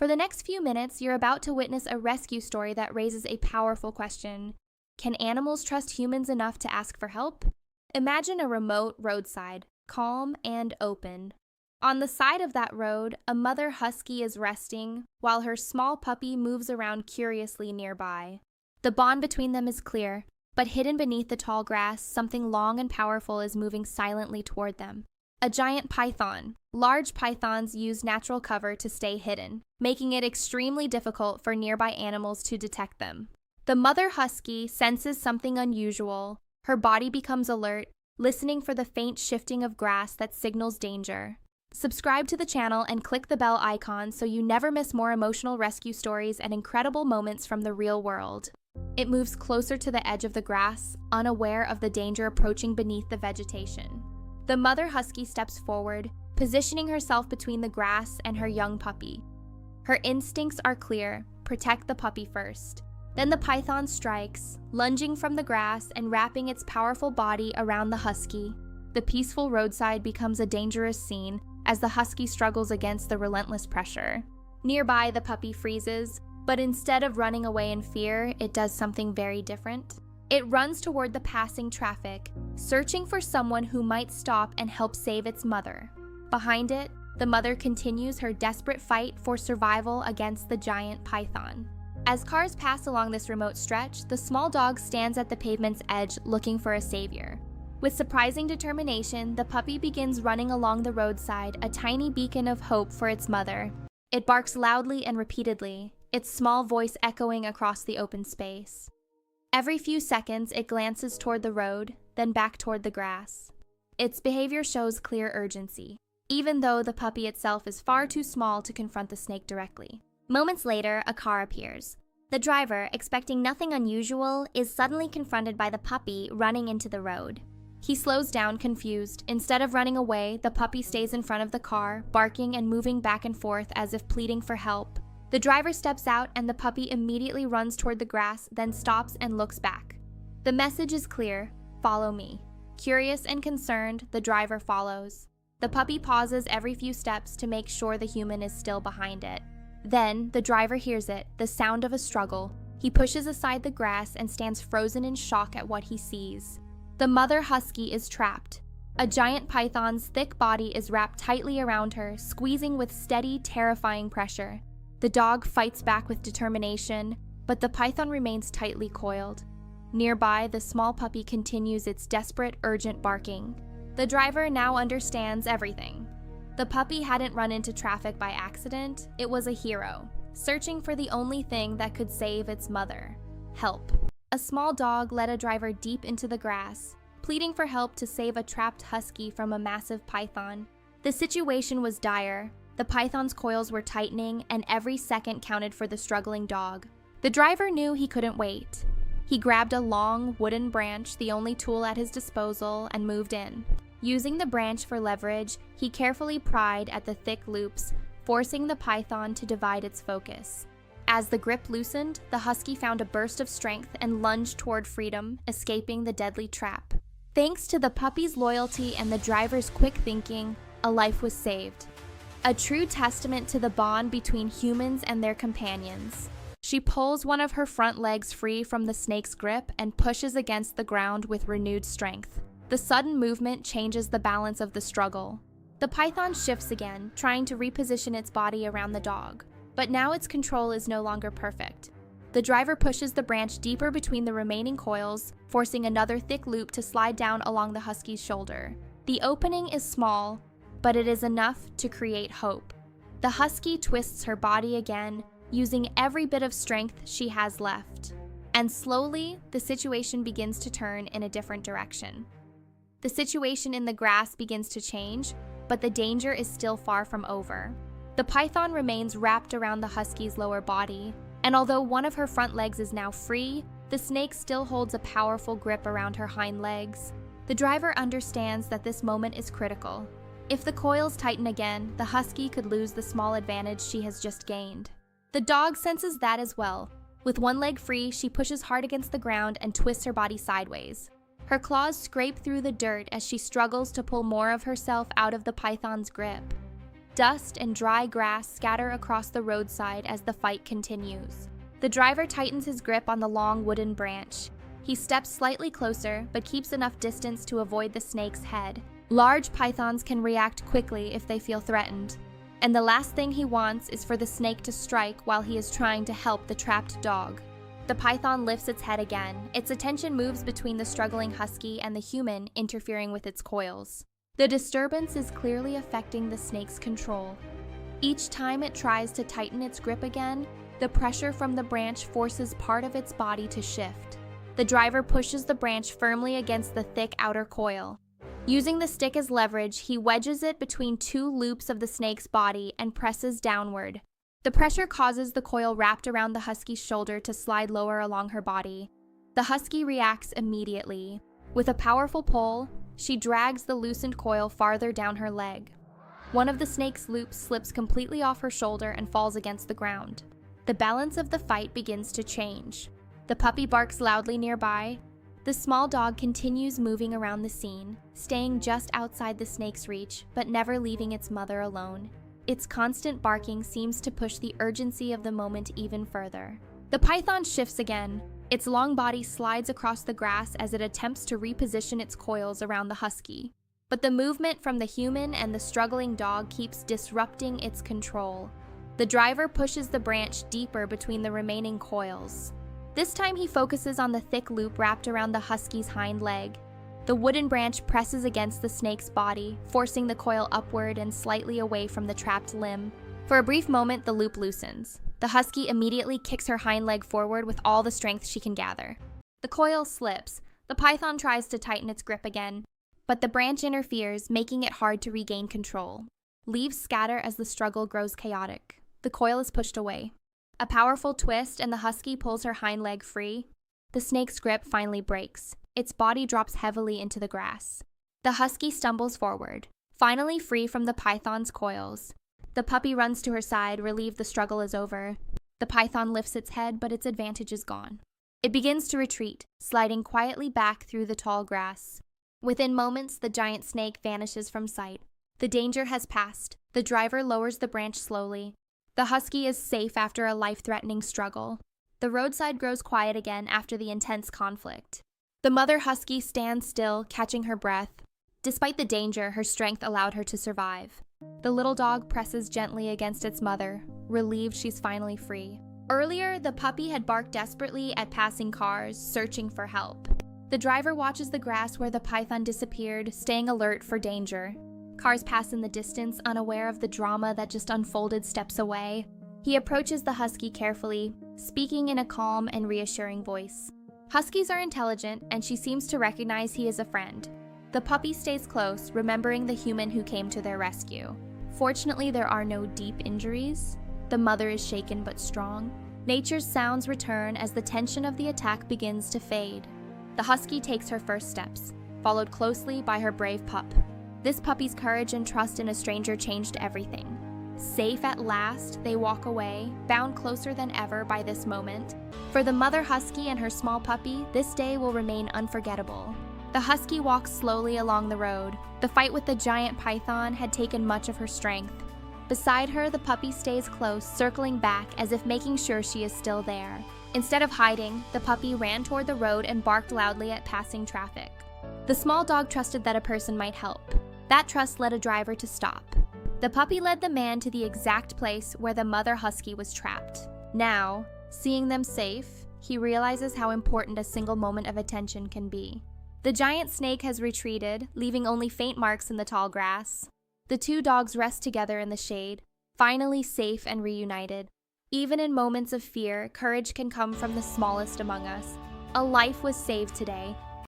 For the next few minutes, you're about to witness a rescue story that raises a powerful question. Can animals trust humans enough to ask for help? Imagine a remote roadside, calm and open. On the side of that road, a mother husky is resting, while her small puppy moves around curiously nearby. The bond between them is clear, but hidden beneath the tall grass, something long and powerful is moving silently toward them. A giant python. Large pythons use natural cover to stay hidden, making it extremely difficult for nearby animals to detect them. The mother husky senses something unusual. Her body becomes alert, listening for the faint shifting of grass that signals danger. Subscribe to the channel and click the bell icon so you never miss more emotional rescue stories and incredible moments from the real world. It moves closer to the edge of the grass, unaware of the danger approaching beneath the vegetation. The mother husky steps forward, positioning herself between the grass and her young puppy. Her instincts are clear: protect the puppy first. Then the python strikes, lunging from the grass and wrapping its powerful body around the husky. The peaceful roadside becomes a dangerous scene as the husky struggles against the relentless pressure. Nearby, the puppy freezes, but instead of running away in fear, it does something very different. It runs toward the passing traffic, searching for someone who might stop and help save its mother. Behind it, the mother continues her desperate fight for survival against the giant python. As cars pass along this remote stretch, the small dog stands at the pavement's edge looking for a savior. With surprising determination, the puppy begins running along the roadside, a tiny beacon of hope for its mother. It barks loudly and repeatedly, its small voice echoing across the open space. Every few seconds, it glances toward the road, then back toward the grass. Its behavior shows clear urgency, even though the puppy itself is far too small to confront the snake directly. Moments later, a car appears. The driver, expecting nothing unusual, is suddenly confronted by the puppy running into the road. He slows down, confused. Instead of running away, the puppy stays in front of the car, barking and moving back and forth as if pleading for help. The driver steps out and the puppy immediately runs toward the grass, then stops and looks back. The message is clear: follow me. Curious and concerned, the driver follows. The puppy pauses every few steps to make sure the human is still behind it. Then, the driver hears it, the sound of a struggle. He pushes aside the grass and stands frozen in shock at what he sees. The mother husky is trapped. A giant python's thick body is wrapped tightly around her, squeezing with steady, terrifying pressure. The dog fights back with determination, but the python remains tightly coiled. Nearby, the small puppy continues its desperate, urgent barking. The driver now understands everything. The puppy hadn't run into traffic by accident. It was a hero, searching for the only thing that could save its mother: help. A small dog led a driver deep into the grass, pleading for help to save a trapped husky from a massive python. The situation was dire. The python's coils were tightening, and every second counted for the struggling dog. The driver knew he couldn't wait. He grabbed a long, wooden branch, the only tool at his disposal, and moved in. Using the branch for leverage, he carefully pried at the thick loops, forcing the python to divide its focus. As the grip loosened, the husky found a burst of strength and lunged toward freedom, escaping the deadly trap. Thanks to the puppy's loyalty and the driver's quick thinking, a life was saved. A true testament to the bond between humans and their companions. She pulls one of her front legs free from the snake's grip and pushes against the ground with renewed strength. The sudden movement changes the balance of the struggle. The python shifts again, trying to reposition its body around the dog. But now its control is no longer perfect. The driver pushes the branch deeper between the remaining coils, forcing another thick loop to slide down along the husky's shoulder. The opening is small, but it is enough to create hope. The husky twists her body again, using every bit of strength she has left. And slowly, the situation begins to turn in a different direction. The situation in the grass begins to change, but the danger is still far from over. The python remains wrapped around the husky's lower body, and although one of her front legs is now free, the snake still holds a powerful grip around her hind legs. The driver understands that this moment is critical. If the coils tighten again, the husky could lose the small advantage she has just gained. The dog senses that as well. With one leg free, she pushes hard against the ground and twists her body sideways. Her claws scrape through the dirt as she struggles to pull more of herself out of the python's grip. Dust and dry grass scatter across the roadside as the fight continues. The driver tightens his grip on the long wooden branch. He steps slightly closer, but keeps enough distance to avoid the snake's head. Large pythons can react quickly if they feel threatened, and the last thing he wants is for the snake to strike while he is trying to help the trapped dog. The python lifts its head again. Its attention moves between the struggling husky and the human, interfering with its coils. The disturbance is clearly affecting the snake's control. Each time it tries to tighten its grip again, the pressure from the branch forces part of its body to shift. The driver pushes the branch firmly against the thick outer coil. Using the stick as leverage, he wedges it between two loops of the snake's body and presses downward. The pressure causes the coil wrapped around the husky's shoulder to slide lower along her body. The husky reacts immediately. With a powerful pull, she drags the loosened coil farther down her leg. One of the snake's loops slips completely off her shoulder and falls against the ground. The balance of the fight begins to change. The puppy barks loudly nearby. The small dog continues moving around the scene, staying just outside the snake's reach, but never leaving its mother alone. Its constant barking seems to push the urgency of the moment even further. The python shifts again. Its long body slides across the grass as it attempts to reposition its coils around the husky. But the movement from the human and the struggling dog keeps disrupting its control. The driver pushes the branch deeper between the remaining coils. This time he focuses on the thick loop wrapped around the husky's hind leg. The wooden branch presses against the snake's body, forcing the coil upward and slightly away from the trapped limb. For a brief moment, the loop loosens. The husky immediately kicks her hind leg forward with all the strength she can gather. The coil slips. The python tries to tighten its grip again, but the branch interferes, making it hard to regain control. Leaves scatter as the struggle grows chaotic. The coil is pushed away. A powerful twist and the husky pulls her hind leg free. The snake's grip finally breaks. Its body drops heavily into the grass. The husky stumbles forward, finally free from the python's coils. The puppy runs to her side, relieved the struggle is over. The python lifts its head, but its advantage is gone. It begins to retreat, sliding quietly back through the tall grass. Within moments, the giant snake vanishes from sight. The danger has passed. The driver lowers the branch slowly. The husky is safe after a life-threatening struggle. The roadside grows quiet again after the intense conflict. The mother husky stands still, catching her breath. Despite the danger, her strength allowed her to survive. The little dog presses gently against its mother, relieved she's finally free. Earlier, the puppy had barked desperately at passing cars, searching for help. The driver watches the grass where the python disappeared, staying alert for danger. Cars pass in the distance, unaware of the drama that just unfolded steps away. He approaches the husky carefully, speaking in a calm and reassuring voice. Huskies are intelligent, and she seems to recognize he is a friend. The puppy stays close, remembering the human who came to their rescue. Fortunately, there are no deep injuries. The mother is shaken but strong. Nature's sounds return as the tension of the attack begins to fade. The husky takes her first steps, followed closely by her brave pup. This puppy's courage and trust in a stranger changed everything. Safe at last, they walk away, bound closer than ever by this moment. For the mother husky and her small puppy, this day will remain unforgettable. The husky walks slowly along the road. The fight with the giant python had taken much of her strength. Beside her, the puppy stays close, circling back as if making sure she is still there. Instead of hiding, the puppy ran toward the road and barked loudly at passing traffic. The small dog trusted that a person might help. That trust led a driver to stop. The puppy led the man to the exact place where the mother husky was trapped. Now, seeing them safe, he realizes how important a single moment of attention can be. The giant snake has retreated, leaving only faint marks in the tall grass. The two dogs rest together in the shade, finally safe and reunited. Even in moments of fear, courage can come from the smallest among us. A life was saved today,